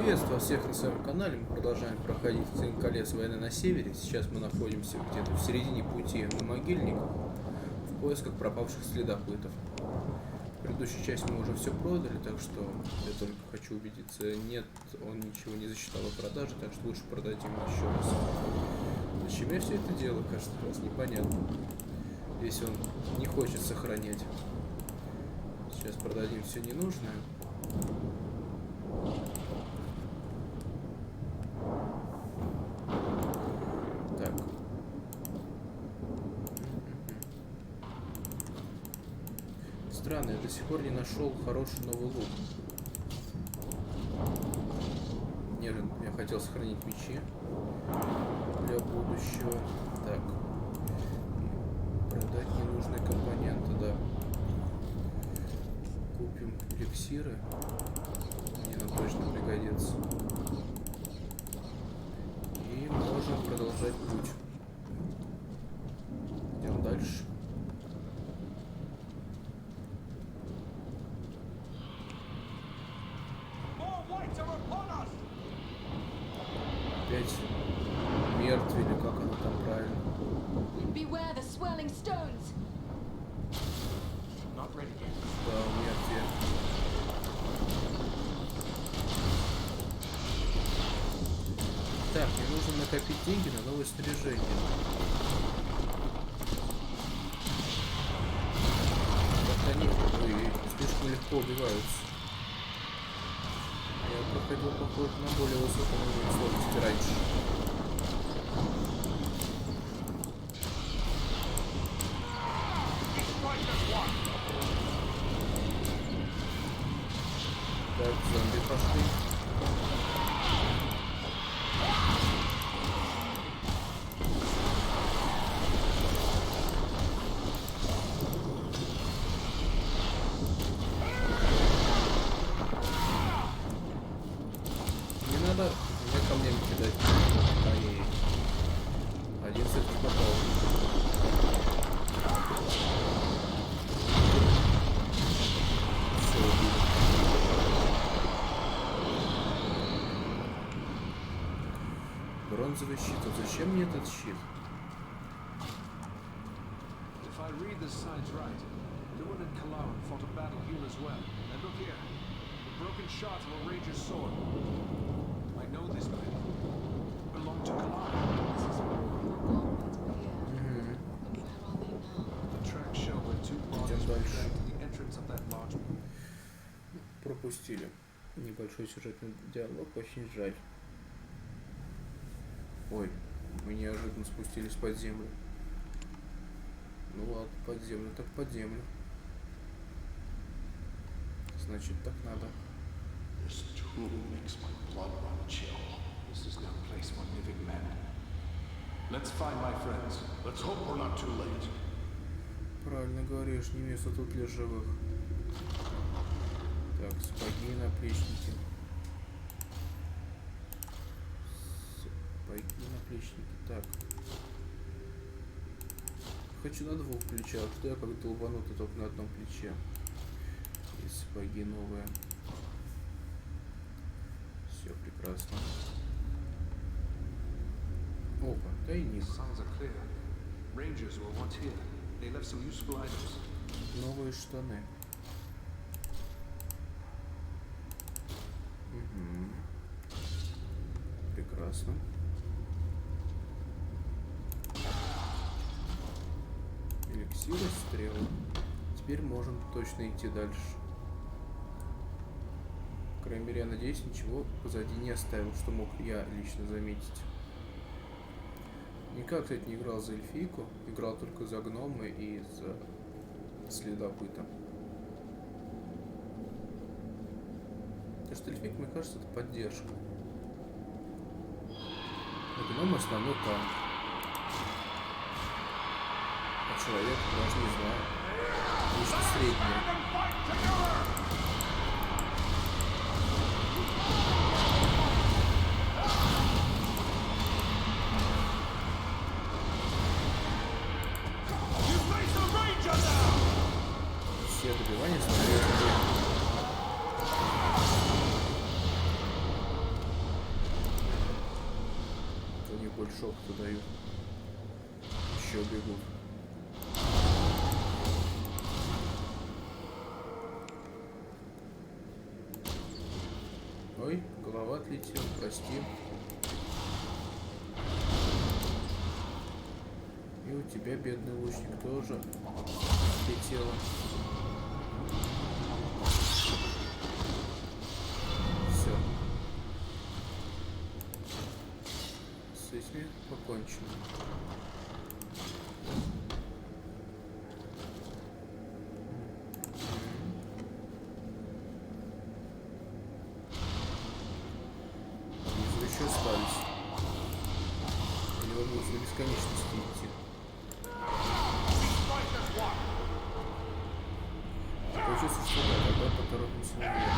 Приветствую всех на своем канале. Мы продолжаем проходить «Властелин колец. Война на севере». Сейчас мы находимся где-то в середине пути на могильниках в поисках пропавших следопытов. В предыдущей части мы уже все продали, так что я только хочу убедиться, нет, он ничего не засчитал о продаже, так что лучше продадим еще раз. Зачем я все это делаю, каждый раз непонятно, если он не хочет сохранять. Сейчас продадим все ненужное. Так. Странно, я до сих пор не нашел хороший новый лук. Нет, я хотел сохранить мечи для будущего. Так. Продать ненужные компоненты, да. Купим эликсиры. Мне нам точно пригодится. И можем продолжать путь. Идем дальше. Опять умертвий, или как оно там правильно? Да, умертвие. Так, мне нужно накопить деньги на новое снаряжение. Как они слишком легко убиваются. Я проходил поход на более высоком уровне сложности раньше. Так, зомби пошли. Не надо меня камнями кидать. Ай-яй-яй. Один с этим попал. Все, убили. Бронзовый щит. А зачем мне этот щит? Идем дальше. Пропустили небольшой сюжетный диалог, очень жаль. Ой, мы неожиданно спустились под землю. Ну ладно, под землю, так под землю. Значит, так надо. Правильно говоришь, не место тут для живых. Так, сапоги и наплечники. Сапоги и наплечники. Так. Хочу на двух плечах, что я как долбанутый только на одном плече. И сапоги новые. Все прекрасно. Опа, тайник. Новые штаны. Угу. Прекрасно. Эликсиры, стрелы. Теперь можем точно идти дальше. По крайней мере, я надеюсь, ничего позади не оставил, что мог я лично заметить. Никак, кстати, не играл за эльфийку, играл только за гнома и за следопыта. Потому что эльфийка, мне кажется, это поддержка. А гном основной танк. А человек, даже не знаю, лично средний. Все добивания становятся. Мне больше опыта дают. Еще бегут. Ой, голова отлетела, прости. И у тебя, бедный лучник, тоже отлетело. Все. С этими покончено. Еще остались. Или он будет до бесконечности идти. Получается, что да, тогда поторопимся наверх.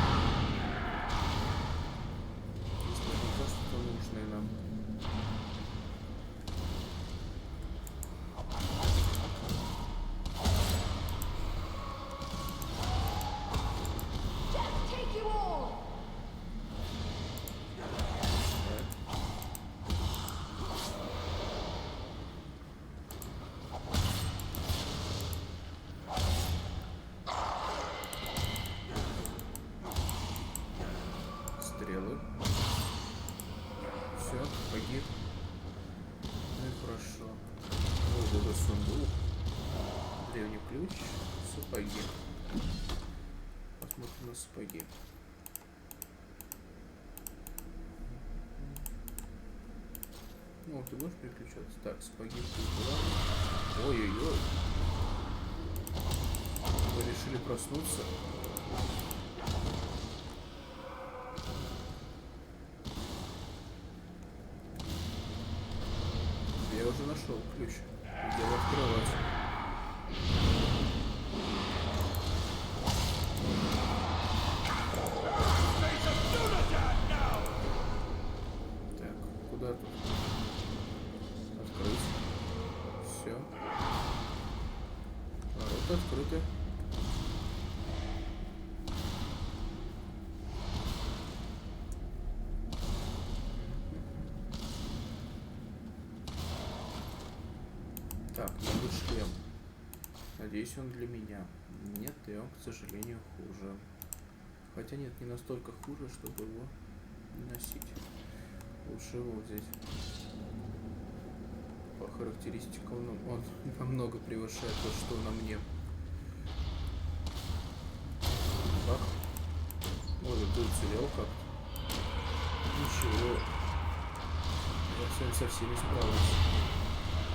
Здесь наверняка что-то нужное нам. Стрелы. Все, погиб. Ну и хорошо. Вот это сундук. Древний ключ. Сапоги. Посмотрим на сапоги. Ну, ты можешь переключаться? Так, сапоги. Ой-ой-ой. Вы решили проснуться? Я уже нашел ключ. Дело открывать. Так, куда тут? Открыть. Все. Ворота открыты. Так, надо шлем. Надеюсь, он для меня. Нет, и он, к сожалению, хуже. Хотя нет, не настолько хуже, чтобы его не носить. Лучше его взять. По характеристикам он намного превышает то, что на мне. Бах. Может, ты уцелел как-то. Ничего. Я с вами со всеми справлюсь.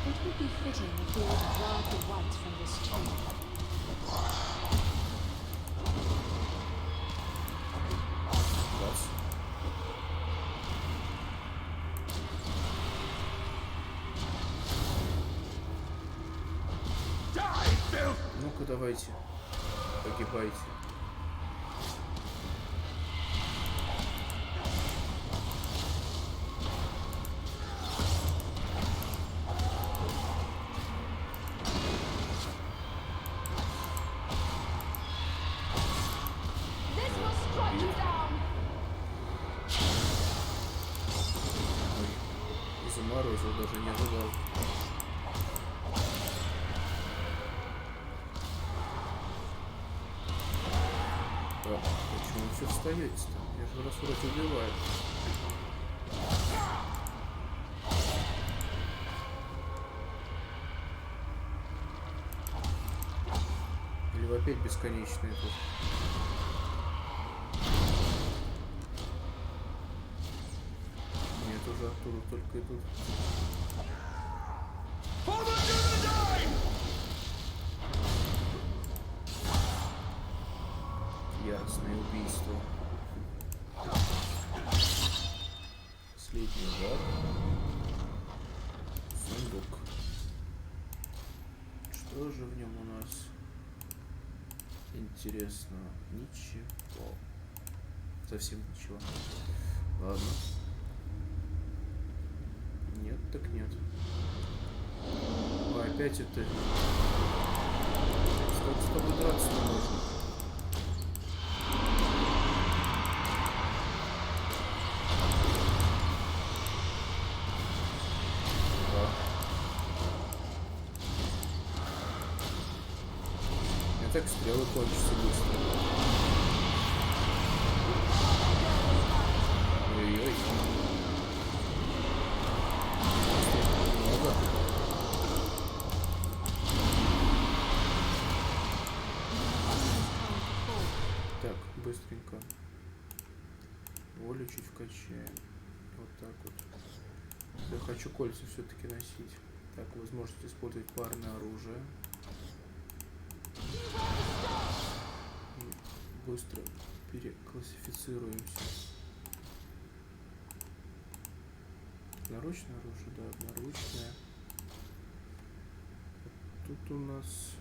It would be fitting if we would grab the white from this tree. Раз. Ну-ка, давайте. Погибайте. Заморозил, даже не ожидал. Так, почему вы все встаете-то? Я же раз вроде убиваю. Или вы опять бесконечные тут? Нет, уже оттуда только идут. Яростное убийство. Последний удар. Сундук. Что же в нем у нас интересного? Ничего. Совсем ничего. Ладно. Нет, так нет. А опять это... Сколько с тобой драться не можно? Так, стрелы кончатся быстро. Ой-ой. Много. Так, быстренько. Волю чуть вкачаем. Вот так вот. Я хочу кольца все-таки носить. Так, возможность использовать парное оружие. И быстро переклассифицируемся. Одноручное оружие, да, одноручное. Тут у нас...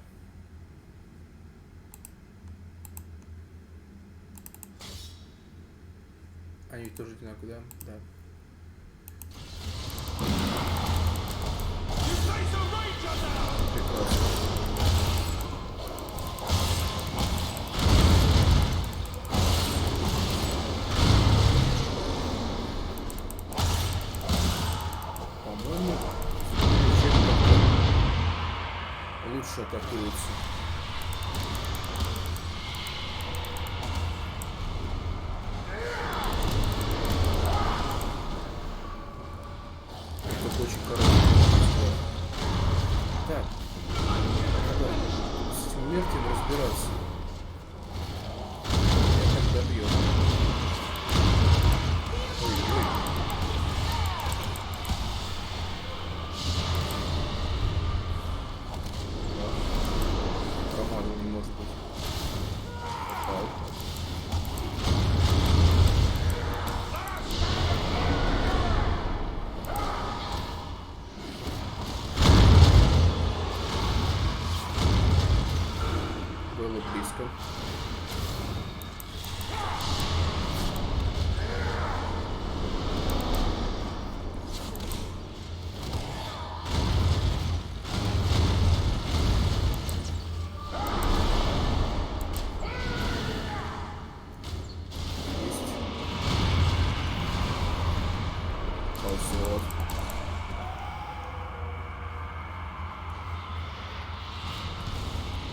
Они тоже одинаковые, да? Да. Прекрасно. По-моему, лучше атакуется. Это очень короткий. Так, давай с этим умертвием разбираться. Я так добью. Ой-ой. Промазал не может быть. Попал. Было близко. Ползет.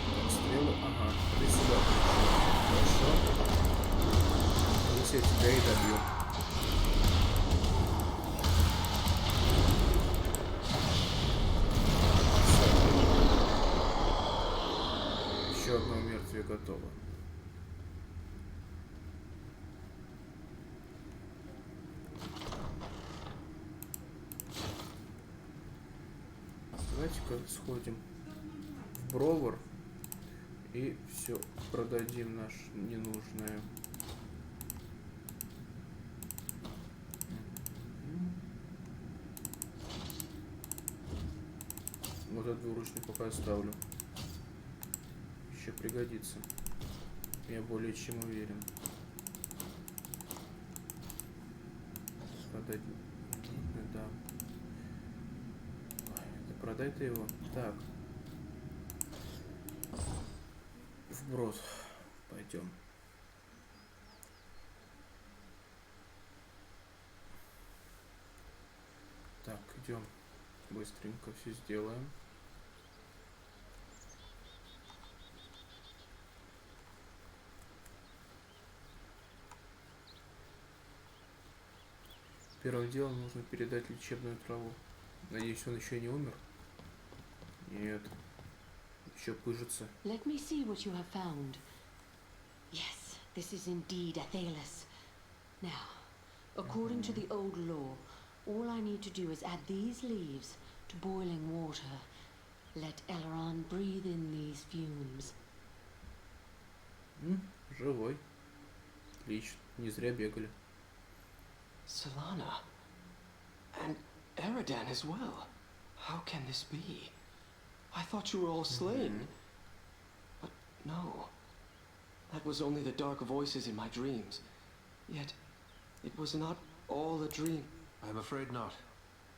Так, стрелы. Ага, ты сюда. Хорошо. Здесь я тебя и добью. Еще одно умертвие готово. Давайте-ка сходим в Бровар и все продадим наш ненужное. Вот этот двуручный пока оставлю. Еще пригодится. Я более чем уверен. Продать. Да. Продай ты его. Так. Вброс. Пойдем. Так, идем. Быстренько все сделаем. Первым делом нужно передать лечебную траву. Надеюсь, он еще не умер. Нет. Еще пыжится. Let me see what you have found. Yes, this is indeed Athelas. Now, according to the old law, all I need to do is add these leaves to boiling water. Let Elrond breathe in these fumes. Живой. Отлично. Не зря бегали. Solana. And Eridan as well. How can this be? I thought you were all slain. But no. That was only the dark voices in my dreams. Yet, it was not all a dream. I'm afraid not.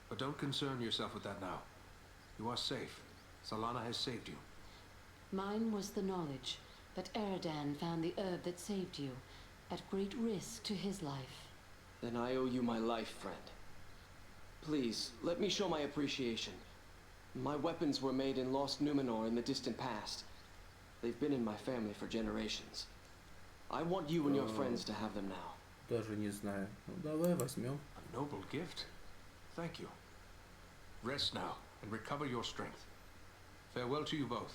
But don't concern yourself with that now. You are safe. Solana has saved you. Mine was the knowledge that Eridan found the herb that saved you, at great risk to his life. Then I owe you my life, friend. Please, let me show my appreciation. My weapons were made in Lost Numenor in the distant past. They've been in my family for generations. I want you and your friends to have them now. Даже не знаю. Ну, давай возьмем. A noble gift. Thank you. Rest now and recover your strength. Farewell to you both.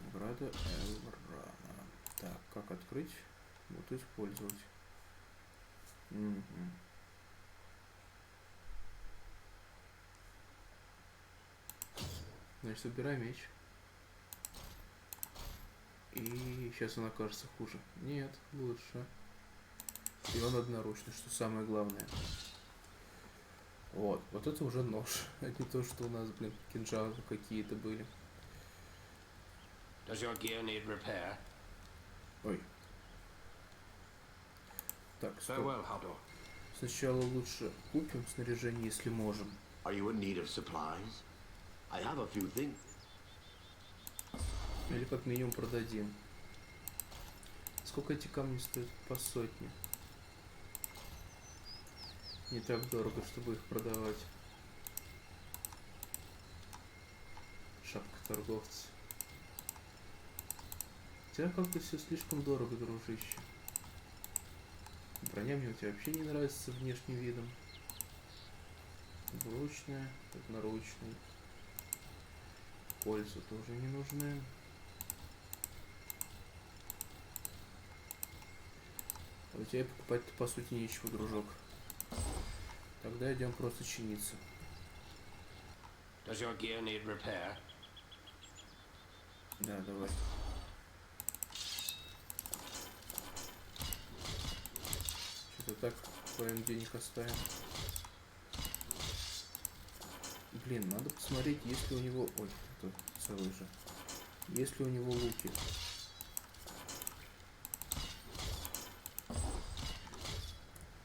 Награда Элрана. Так, как открыть? Вот использовать. Угу. Значит, собирай меч. И сейчас он окажется хуже. Нет, лучше. И он одноручный, что самое главное. Вот это уже нож. Это не то, что у нас, блин, кинжалы какие-то были. Does your gear need repair? Ой. Так, стоп. Farewell, Haldor. Сначала лучше купим снаряжение, если можем. Are you in need of supplies? I have a few things. Или как минимум продадим. Сколько эти камни стоят? По сотне. Не так дорого, чтобы их продавать. Шапка торговца. Хотя как-то все слишком дорого, дружище. Броня мне у тебя вообще не нравится внешним видом. Двуручная, одноручный. Кольца тоже не нужны. А у тебя покупать-то по сути нечего, дружок. Тогда идем просто чиниться. Does your gear need repair? Да, давай. Что-то так твоим денег оставим. Блин, надо посмотреть, есть ли у него... Ой, это целый же. Есть ли у него луки.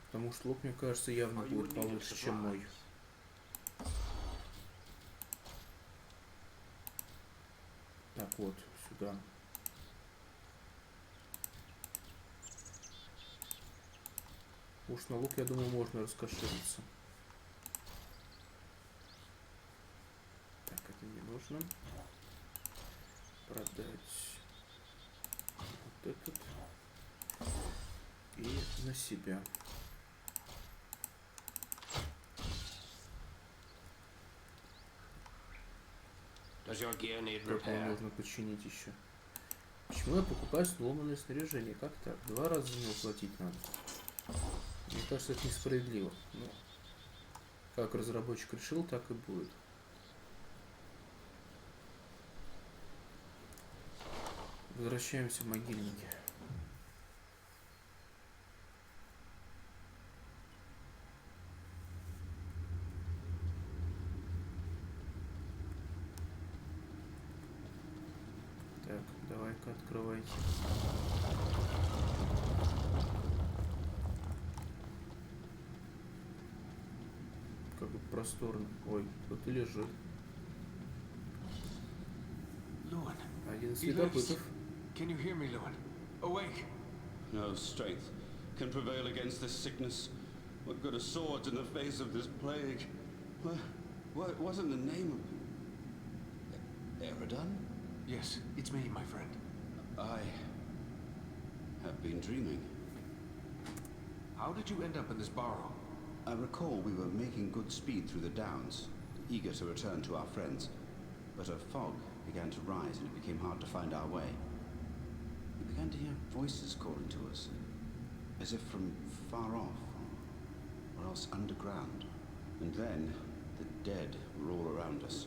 Потому что лук, мне кажется, явно будет получше, чем мой. Так, вот, сюда. Уж на лук, я думаю, можно раскошелиться. Так, это не нужно. Продать вот этот. И на себя. Does your gear need Только repair? нужно починить еще. Почему я покупаю сломанное снаряжение? Как так? 2 раза за него платить надо. Мне кажется, это несправедливо. Но как разработчик решил, так и будет. Возвращаемся в могильники. Так, давай-ка открывайте. Как бы просторно. Ой, кто-то лежит. Luan, Один из he lives. следопытов. Can you hear me, Luan? Awake! No strength can prevail against this sickness. What good are swords in the face of this plague? What wasn't the name of... Eridan? Yes, it's me, my friend. I have been dreaming. How did you end up in this burrow? I recall we were making good speed through the downs, eager to return to our friends. But a fog began to rise and it became hard to find our way. We began to hear voices calling to us, as if from far off, or else underground. And then the dead were all around us.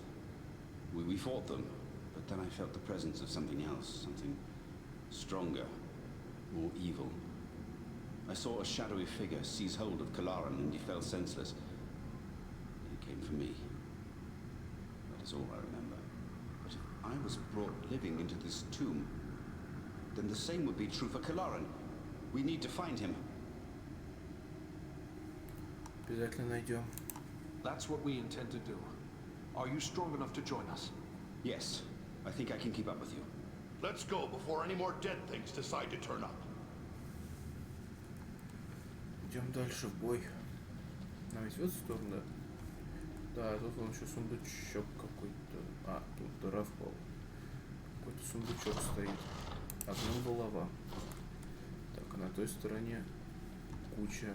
We fought them, but then I felt the presence of something else, something stronger, more evil. I saw a shadowy figure seize hold of Kalaran and he fell senseless. He came for me. That is all I remember. But if I was brought living into this tomb, then the same would be true for Kalaran. We need to find him. Обязательно найдем. That's what we intend to do. Are you strong enough to join us? Yes, I think I can keep up with you. Let's go before any more dead things decide to turn up. Идем дальше в бой. Нам ведь в эту сторону, да? Да, тут вон еще сундучок какой-то. А, тут дыра в полу. Какой-то сундучок стоит. Одна булава. Так, а на той стороне куча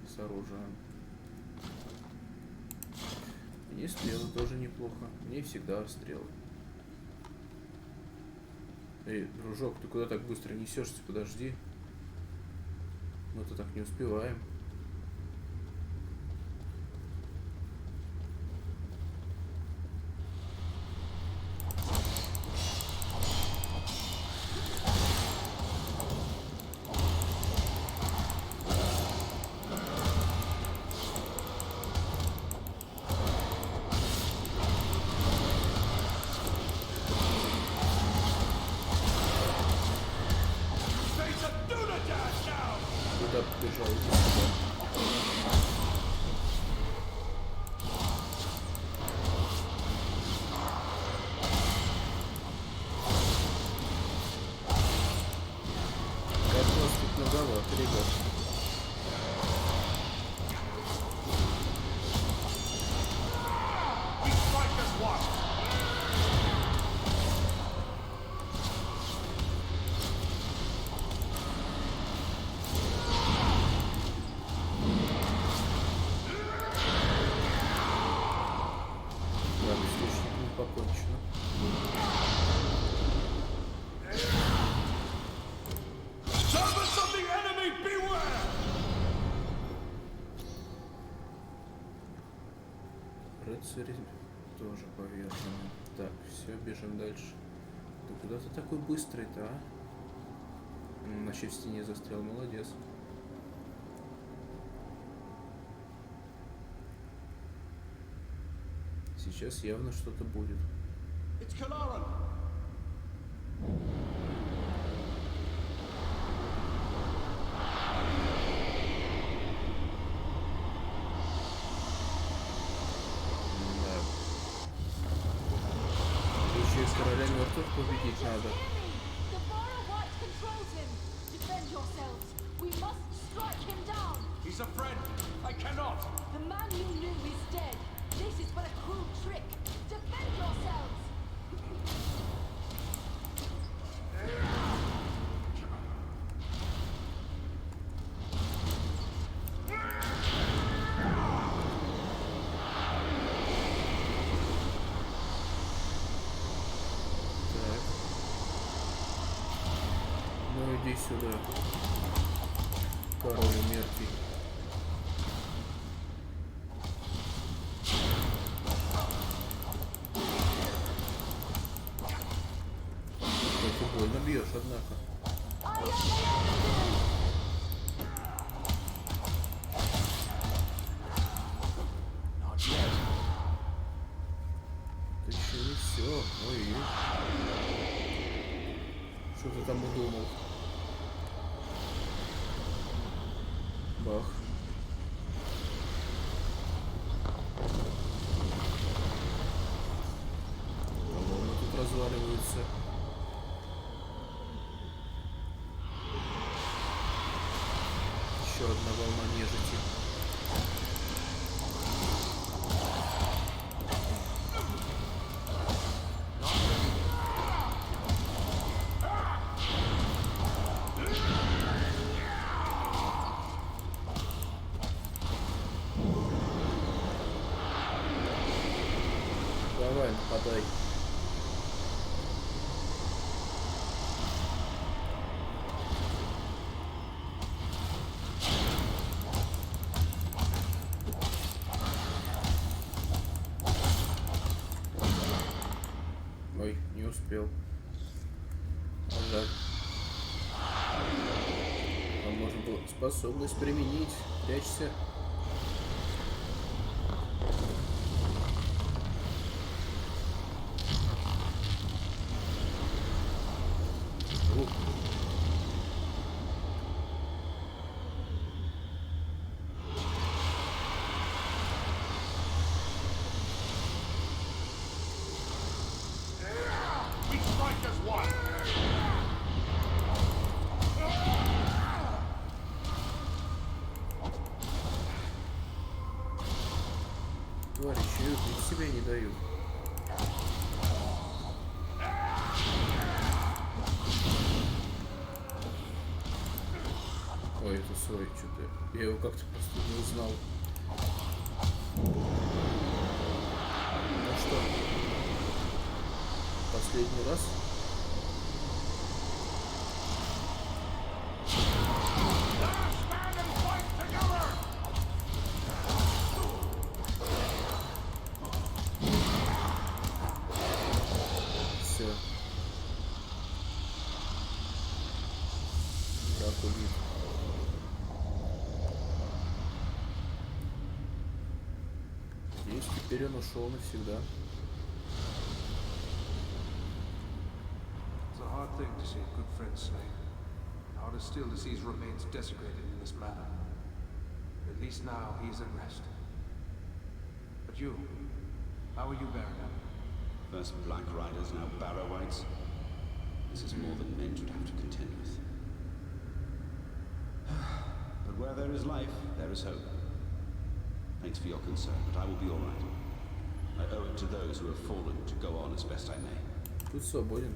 с оружием. Мне стрелы тоже неплохо. Мне всегда стрелы. Эй, дружок, ты куда так быстро несешься? Подожди. Мы-то так не успеваем. Куда побежал? Иди сюда. Как вас тут многовато, ребят. Покончено. Рыцари тоже повержены. Так, все, бежим дальше. Ты куда ты такой быстрый-то, а? Вообще в стене застрял, молодец. Сейчас явно что-то будет. Еще и короля мертвых победить надо. He's a friend. I cannot. The man you knew is dead. This is but a cruel trick. Defend yourselves! Так. Ну иди сюда. Король умертвий. Больно бьешь, однако. Ты еще не все. Ой. Что ты там удумал? Бах. Колонны тут разваливаются. Еще одна волна нежити. Давай, нападай. Ой, не успел. Жаль. А можно было способность применить. Прячься. Товарищи, убить себя не дают. Ой, это сой, что-то. Я его как-то просто не узнал. Ну что? Последний раз. Все. Враг убит. Есть, теперь он ушел навсегда. It's a hard thing to see a good friend slain. Harder still to see his remains desecrated in this manner. At least now he is at rest. But you, how are you buried? First Black Riders, now Barrow-wites. This is more than men should have to contend with. But where there is life, there is hope. Thanks for your concern, but I will be all right. I owe it to those who have fallen to go on as best I may. Тут свободен.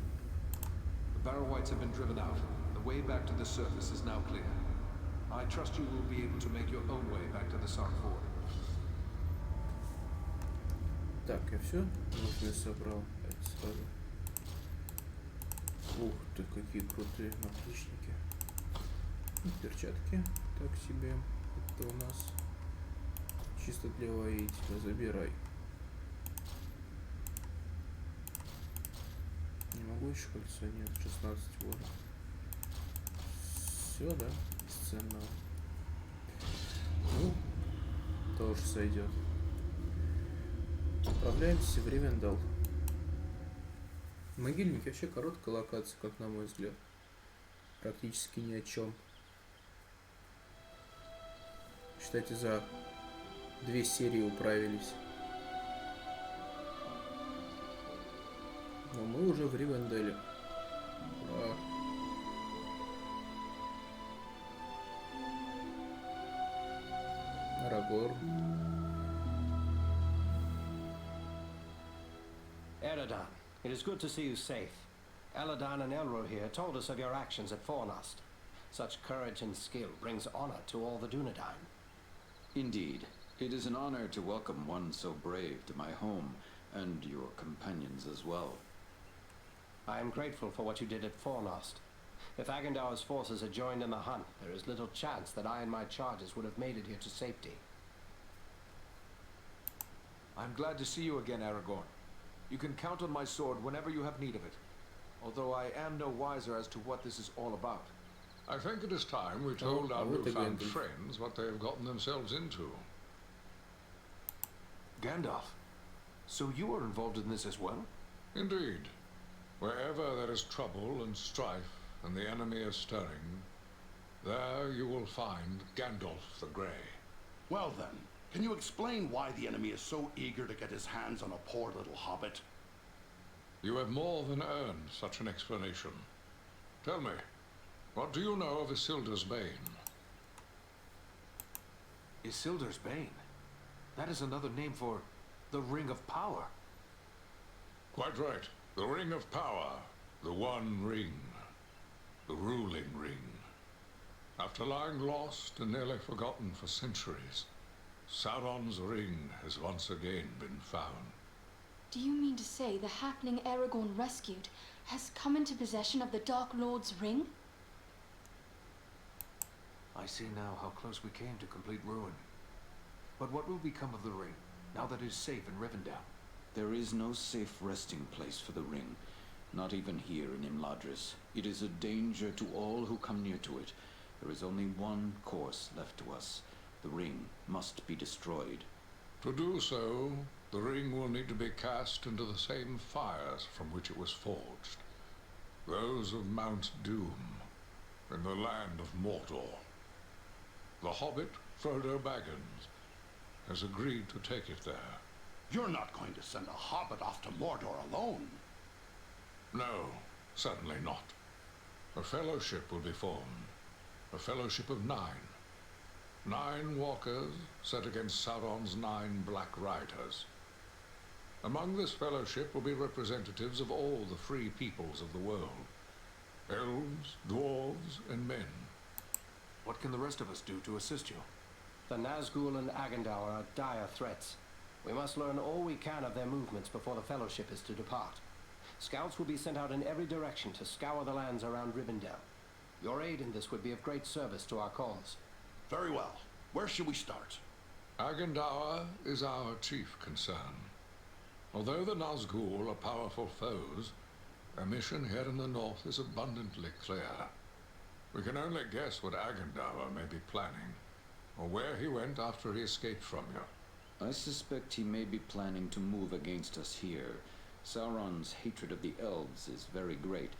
The Barrow-wites have been driven out. The way back to the surface is now clear. I trust you will be able to make your own way back to the Sark Ford. Так, я все нужное собрал. Это сразу. Ух ты, какие крутые наплечники. Перчатки так себе. Это у нас чисто для воителя. Забирай. Не могу еще кольцо? Нет, 16 вот. Все, да? Бесценного. Ну, тоже сойдет. Отправляемся в Ривендал. Могильник вообще короткая локация, как на мой взгляд. Практически ни о чем. Считайте, за 2 серии управились. Но мы уже в Ривенделе. Ура. Арагорн. Eridan, it is good to see you safe. Eladan and Elro here told us of your actions at Fornost. Such courage and skill brings honor to all the Dunedain. Indeed. It is an honor to welcome one so brave to my home, and your companions as well. I am grateful for what you did at Fornost. If Agandar's forces had joined in the hunt, there is little chance that I and my charges would have made it here to safety. I'm glad to see you again, Aragorn. You can count on my sword whenever you have need of it. Although I am no wiser as to what this is all about. I think it is time we told our newfound friends what they have gotten themselves into. Gandalf, so you are involved in this as well? Indeed. Wherever there is trouble and strife, and the enemy is stirring, there you will find Gandalf the Grey. Well then, can you explain why the enemy is so eager to get his hands on a poor little hobbit? You have more than earned such an explanation. Tell me, what do you know of Isildur's Bane? Isildur's Bane? That is another name for the Ring of Power. Quite right. The Ring of Power. The One Ring. The ruling ring. After lying lost and nearly forgotten for centuries, Sauron's ring has once again been found. Do you mean to say the happening Aragorn rescued has come into possession of the Dark Lord's ring? I see now how close we came to complete ruin. But what will become of the ring, now that it is safe in Rivendell? There is no safe resting place for the ring, not even here in Imladris. It is a danger to all who come near to it. There is only one course left to us. The ring must be destroyed. To do so, the ring will need to be cast into the same fires from which it was forged. Those of Mount Doom, in the land of Mordor. The hobbit, Frodo Baggins, has agreed to take it there. You're not going to send a hobbit off to Mordor alone. No, certainly not. A fellowship will be formed. A fellowship of 9. 9 walkers set against Sauron's 9 Black Riders. Among this fellowship will be representatives of all the free peoples of the world. Elves, dwarves, and men. What can the rest of us do to assist you? The Nazgul and Agendaur are dire threats. We must learn all we can of their movements before the Fellowship is to depart. Scouts will be sent out in every direction to scour the lands around Rivendell. Your aid in this would be of great service to our cause. Very well. Where should we start? Agendaur is our chief concern. Although the Nazgul are powerful foes, their mission here in the north is abundantly clear. We can only guess what Agendaur may be planning, or where he went after he escaped from you. I suspect he may be planning to move against us here. Sauron's hatred of the elves is very great,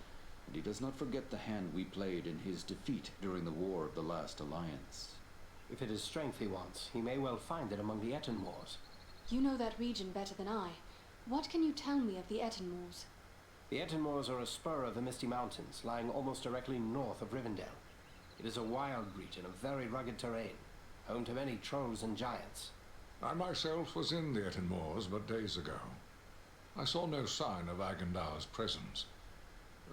and he does not forget the hand we played in his defeat during the War of the Last Alliance. If it is strength he wants, he may well find it among the Ettenmoors. You know that region better than I. What can you tell me of the Ettenmoors? The Ettenmoors are a spur of the Misty Mountains, lying almost directly north of Rivendell. It is a wild region of very rugged terrain, home to many trolls and giants. I myself was in the Ettenmoors but days ago. I saw no sign of Agendaur's presence.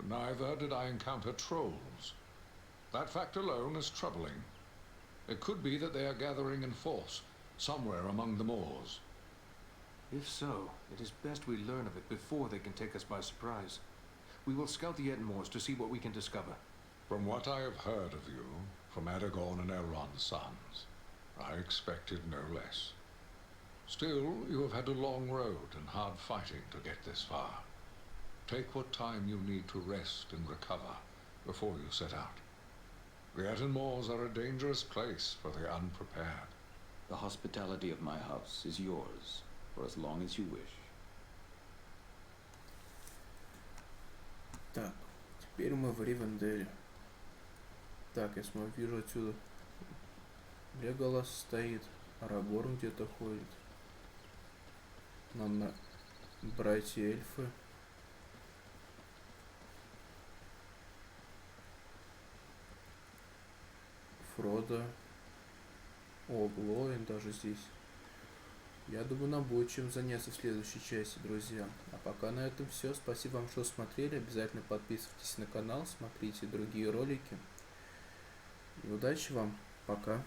Neither did I encounter trolls. That fact alone is troubling. It could be that they are gathering in force, somewhere among the moors. If so, it is best we learn of it before they can take us by surprise. We will scout the Ettenmoors to see what we can discover. From what I have heard of you, from Aragorn and Elrond's sons, I expected no less. Still, you have had a long road and hard fighting to get this far. Take what time you need to rest and recover before you set out. The Ettenmoors are a dangerous place for the unprepared. The hospitality of my house is yours, for as long as you wish. Так, теперь мы в Ривенделе. Так, я смотрю, вижу отсюда. Леголас стоит, Арагорн где-то ходит. Нам братья-эльфы. Фродо. О, Глоин даже здесь. Я думаю, нам будет чем заняться в следующей части, друзья. А пока на этом все. Спасибо вам, что смотрели. Обязательно подписывайтесь на канал, смотрите другие ролики. И удачи вам. Пока.